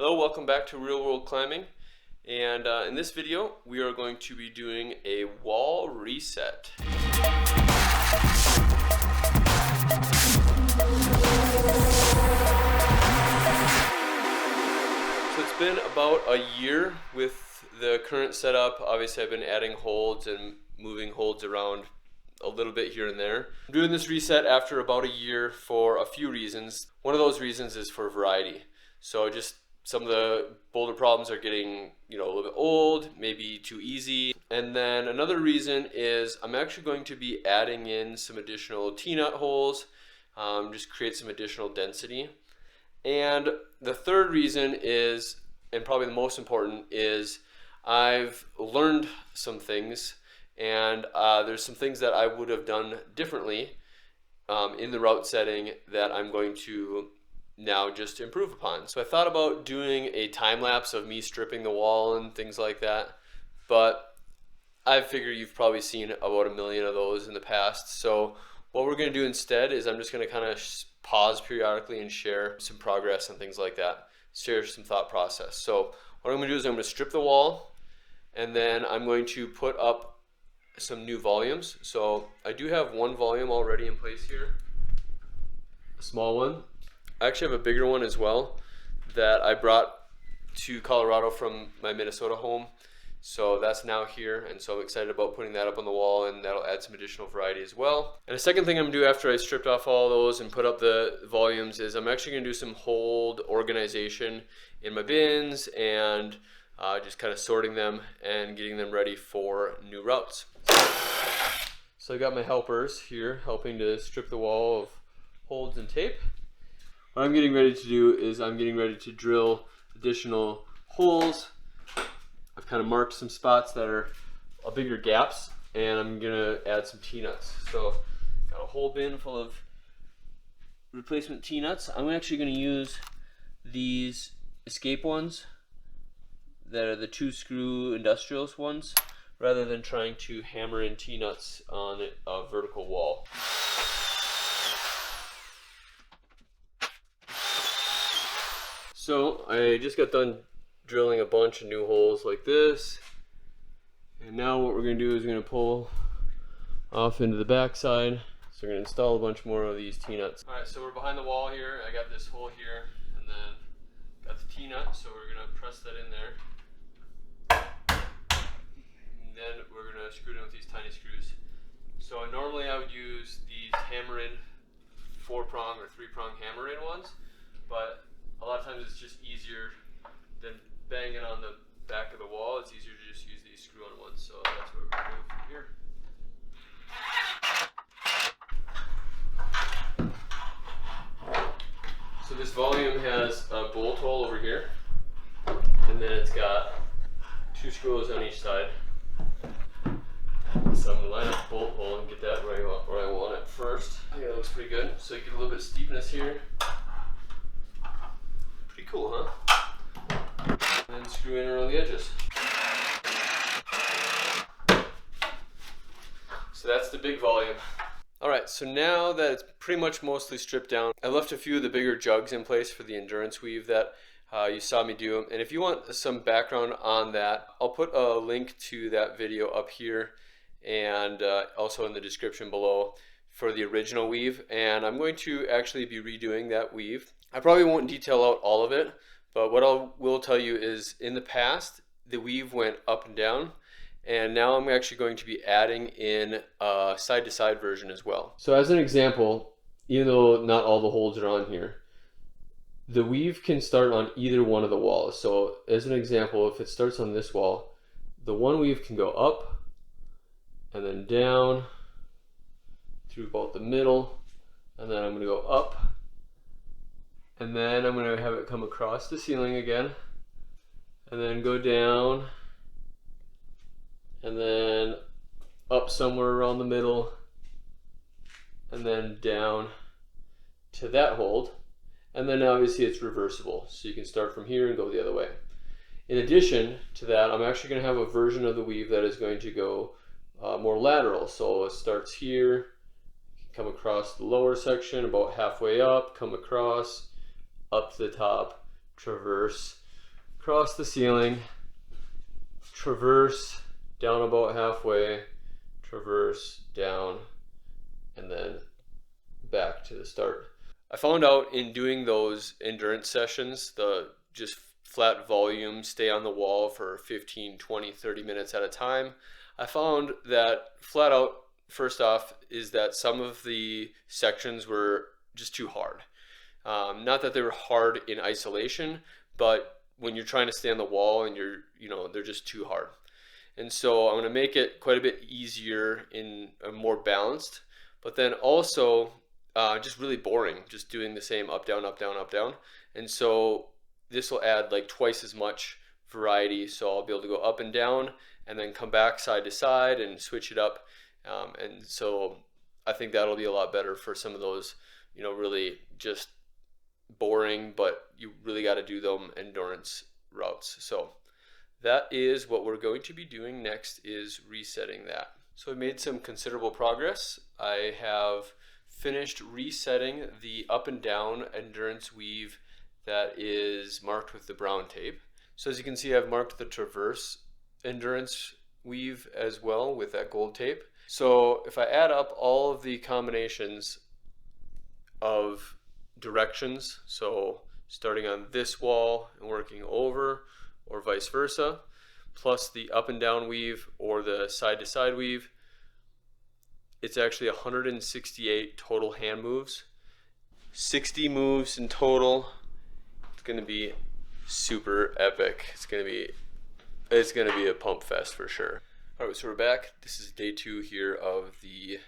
Hello, welcome back to Real World Climbing, and in this video we are going to be doing a wall reset. So it's been about a year with the current setup. Obviously I've been adding holds and moving holds around a little bit here and there. I'm doing this reset after about a year for a few reasons. One of those reasons is for variety. So just some of the boulder problems are getting, a little bit old, maybe too easy. And then another reason is I'm actually going to be adding in some additional T-nut holes, just create some additional density. And the third reason is, and probably the most important, is I've learned some things, and there's some things that I would have done differently in the route setting that I'm going to now just improve upon. So I thought about doing a time lapse of me stripping the wall and things like that, but I figure you've probably seen about 1 million of those in the past. So what we're going to do instead is I'm just going to kind of pause periodically and share some progress and things like that, share some thought process. So what I'm going to do is I'm going to strip the wall, and then I'm going to put up some new volumes. So I do have one volume already in place here, a small one. I actually have a bigger one as well that I brought to Colorado from my Minnesota home. So that's now here, and so I'm excited about putting that up on the wall, and that'll add some additional variety as well. And the second thing I'm gonna do after I stripped off all those and put up the volumes is I'm actually gonna do some hold organization in my bins and just kind of sorting them and getting them ready for new routes. So I got my helpers here helping to strip the wall of holds and tape. What I'm getting ready to do is I'm getting ready to drill additional holes. I've kind of marked some spots that are bigger gaps, and I'm gonna add some T-nuts. So got a whole bin full of replacement T-nuts. I'm actually gonna use these escape ones that are the 2-screw industrials ones, rather than trying to hammer in T-nuts on a vertical wall. So I just got done drilling a bunch of new holes like this, and now what we're going to do is we're going to pull off into the back side. So we're going to install a bunch more of these T-nuts. Alright, so we're behind the wall here. I got this hole here, and then got the T-nut, so we're going to press that in there. And then we're going to screw it in with these tiny screws. So normally I would use these hammer-in 4-prong or 3-prong hammer-in ones, but a lot of times it's just easier than banging on the back of the wall. It's easier to just use these screw-on ones. So that's what we're going to do from here. So this volume has a bolt hole over here, and then it's got 2 screws on each side. So I'm going to line up the bolt hole and get that where I want it first. I think that looks pretty good. So you get a little bit of steepness here. Pretty cool, huh? And then screw in around the edges. So that's the big volume. Alright, so now that it's pretty much mostly stripped down, I left a few of the bigger jugs in place for the endurance weave that you saw me do. And if you want some background on that, I'll put a link to that video up here and also in the description below for the original weave. And I'm going to actually be redoing that weave. I probably won't detail out all of it, but what I will tell you is in the past, the weave went up and down, and now I'm actually going to be adding in a side-to-side version as well. So as an example, even though not all the holes are on here, the weave can start on either one of the walls. So as an example, if it starts on this wall, the one weave can go up and then down through about the middle, and then I'm going to go up, and then I'm going to have it come across the ceiling again, and then go down, and then up somewhere around the middle, and then down to that hold. And then obviously it's reversible, so you can start from here and go the other way. In addition to that, I'm actually going to have a version of the weave that is going to go more lateral. So it starts here, come across the lower section about halfway up, come across, up to the top, traverse, across the ceiling, traverse down about halfway, traverse down, and then back to the start. I found out in doing those endurance sessions, the just flat volume, stay on the wall for 15, 20, 30 minutes at a time, I found that flat out, first off, is that some of the sections were just too hard. Not that they were hard in isolation, but when you're trying to stay on the wall and they're just too hard. And so I'm going to make it quite a bit easier and more balanced, but then also just really boring, just doing the same up, down, up, down, up, down. And so this will add like twice as much variety. So I'll be able to go up and down and then come back side to side and switch it up. And so I think that'll be a lot better for some of those, really just boring, but you really got to do them endurance routes. So that is what we're going to be doing next, is resetting that. So I made some considerable progress. I have finished resetting the up and down endurance weave that is marked with the brown tape. So as you can see, I've marked the traverse endurance weave as well with that gold tape. So if I add up all of the combinations of directions, so starting on this wall and working over, or vice versa, plus the up and down weave or the side to side weave, it's actually 168 total hand moves, 60 moves in total. It's going to be super epic. It's going to be a pump fest for sure. All right, so we're back. This is day 2 here of the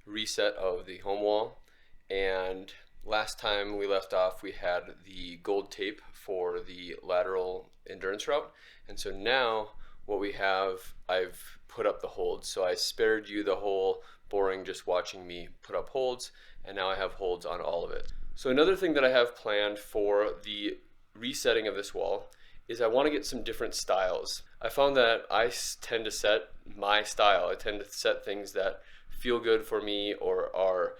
reset of the home wall, and last time we left off, we had the gold tape for the lateral endurance route. And so now what we have, I've put up the holds. So I spared you the whole boring just watching me put up holds, and now I have holds on all of it. So another thing that I have planned for the resetting of this wall is I want to get some different styles. I found that I tend to set my style. I tend to set things that feel good for me or are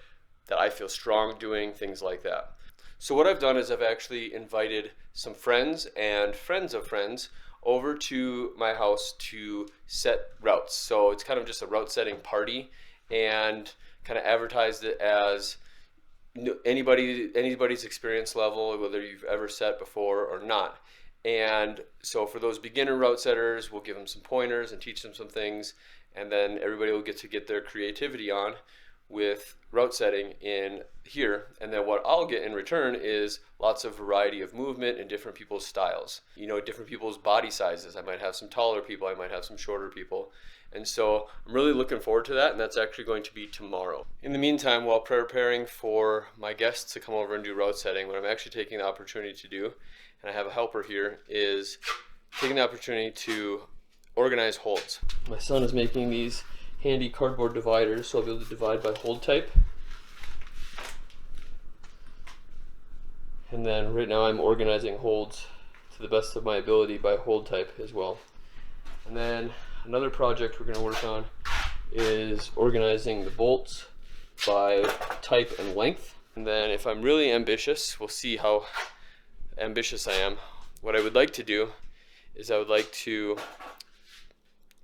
that I feel strong doing, things like that. So what I've done is I've actually invited some friends and friends of friends over to my house to set routes. So it's kind of just a route setting party, and kind of advertised it as anybody's experience level, whether you've ever set before or not. And so for those beginner route setters, we'll give them some pointers and teach them some things, and then everybody will get to get their creativity on with route setting in here. And then what I'll get in return is lots of variety of movement and different people's styles, different people's body sizes. I might have some taller people, I might have some shorter people. And so I'm really looking forward to that, and that's actually going to be tomorrow. In the meantime, while preparing for my guests to come over and do route setting, what I'm actually taking the opportunity to do, and I have a helper here, is taking the opportunity to organize holds. My son is making these handy cardboard dividers, so I'll be able to divide by hold type. And then right now I'm organizing holds to the best of my ability by hold type as well. And then another project we're going to work on is organizing the bolts by type and length. And then if I'm really ambitious, we'll see how ambitious I am. What I would like to do is I would like to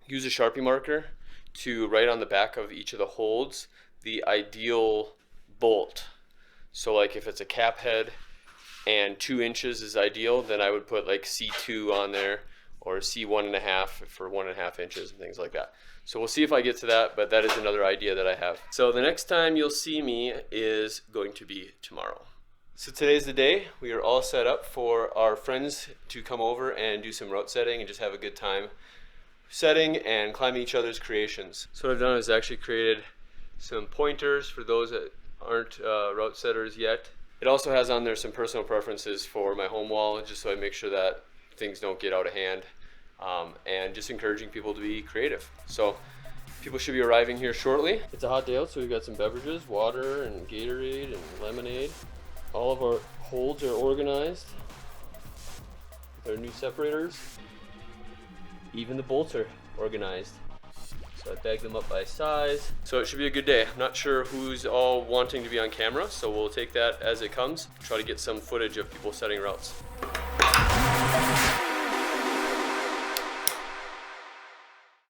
use a Sharpie marker to write on the back of each of the holds the ideal bolt. So like if it's a cap head and 2 inches is ideal, then I would put like C2 on there, or C1.5 for 1.5 inches and things like that. So we'll see if I get to that, but that is another idea that I have. So the next time you'll see me is going to be tomorrow. So today's the day. We are all set up for our friends to come over and do some route setting and just have a good time setting and climbing each other's creations. So what I've done is actually created some pointers for those that aren't route setters yet. It also has on there some personal preferences for my home wall, just so I make sure that things don't get out of hand, and just encouraging people to be creative. So people should be arriving here shortly. It's a hot day out, so we've got some beverages, water and Gatorade and lemonade. All of our holds are organized with our new separators. Even the bolts are organized. So I bagged them up by size. So it should be a good day. I'm not sure who's all wanting to be on camera, so we'll take that as it comes. Try to get some footage of people setting routes.